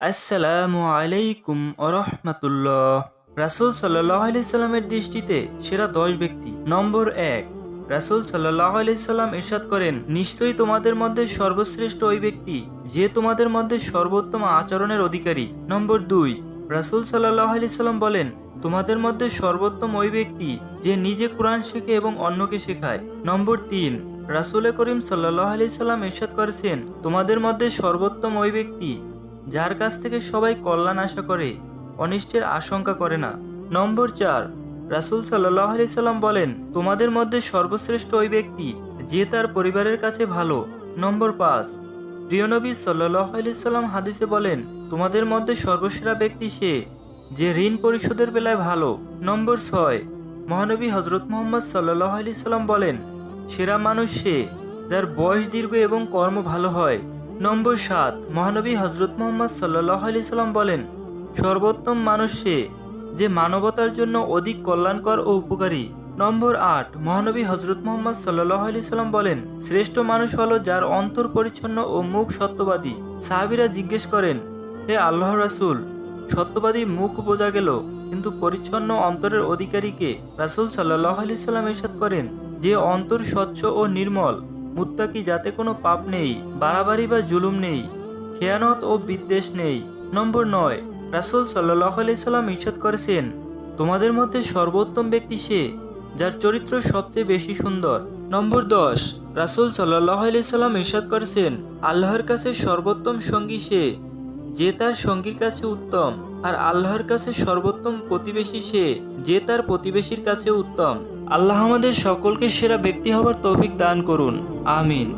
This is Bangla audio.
আসসালামু আলাইকুম ওরহমাতুল্লাহ। রাসূল সাল্লাল্লাহু আলাইহি সাল্লামের দৃষ্টিতে সেরা 10 ব্যক্তি। নম্বর 1, রাসূল সাল্লাল্লাহু আলাইহি সাল্লাম ইরশাদ করেন, নিশ্চয়ই তোমাদের মধ্যে সর্বশ্রেষ্ঠ ওই ব্যক্তি যে তোমাদের মধ্যে সর্বোত্তম আচরণের অধিকারী। নম্বর 2, রাসূল সাল্লাল্লাহু আলাইহি সাল্লাম বলেন, তোমাদের মধ্যে সর্বোত্তম ওই ব্যক্তি যে নিজে কোরআন শেখে এবং অন্যকে শেখায়। নম্বর 3, রাসূল করিম সাল্লাল্লাহু আলাইহি সাল্লাম ইরশাদ করেছেন, তোমাদের মধ্যে সর্বোত্তম ওই ব্যক্তি যার কাছ থেকে সবাই কল্যাণ আশা করে, অনিষ্টের আশঙ্কা করে না। নম্বর 4, রাসূল সাল্লাল্লাহু আলাইহি সাল্লাম বলেন, তোমাদের মধ্যে সর্বশ্রেষ্ঠ ওই ব্যক্তি যে তার পরিবারের কাছে ভালো। নম্বর 5, প্রিয় নবী সাল্লাল্লাহু আলাইহি সাল্লাম হাদিসে বলেন, তোমাদের মধ্যে সর্বসেরা ব্যক্তি সে যে ঋণ পরিশোধের বেলায় ভালো। নম্বর 6, মহানবী হযরত মুহাম্মদ সাল্লাল্লাহু আলাইহি সাল্লাম বলেন, সেরা মানুষ সে যার বয়স দীর্ঘ এবং কর্ম ভালো হয়। নম্বর 7, মহানবী হযরত মুহাম্মদ সাল্লাল্লাহু আলাইহি সাল্লাম বলেন, সর্বোত্তম মানুষ সে যে মানবতার জন্য অধিক কল্যাণকর ও উপকারী। নম্বর 8, মহানবী হযরত মুহাম্মদ সাল্লাল্লাহু আলাইহি সাল্লাম বলেন, শ্রেষ্ঠ মানুষ হলো যার অন্তর পরিচ্ছন্ন ও মুখ সত্যবাদী। সাহাবীরা জিজ্ঞেস করেন, হে আল্লাহর রাসূল, সত্যবাদী মুখ বোঝা গেল, কিন্তু পরিচ্ছন্ন অন্তরের অধিকারীকে? রাসূল সাল্লাল্লাহু আলাইহি সাল্লাম ইরশাদ করেন, যে অন্তর স্বচ্ছ ও নির্মল, মুত্তাকি, যাতে কোনো পাপ নেই, বাড়াবাড়ি বা জুলুম নেই, খেয়ানত ও বিদ্বেষ নেই। নম্বর 9, রাসূল সাল্লাল্লাহু আলাইহি সাল্লাম ইরশাদ করেছেন, তোমাদের মধ্যে সর্বোত্তম ব্যক্তি সে যার চরিত্র সবচেয়ে বেশি সুন্দর। নম্বর 10, রাসূল সাল্লাল্লাহু আলাইহি সাল্লাম ইরশাদ করেছেন, আল্লাহর কাছে সর্বোত্তম সঙ্গী সে যে তার সঙ্গীর কাছে উত্তম, আর আল্লাহর কাছে সর্বোত্তম প্রতিবেশী সে যে তার প্রতিবেশীর কাছে উত্তম। আল্লাহ আমাদের সকলকে সেরা ব্যক্তি হবার তৌফিক দান করুন। আমিন।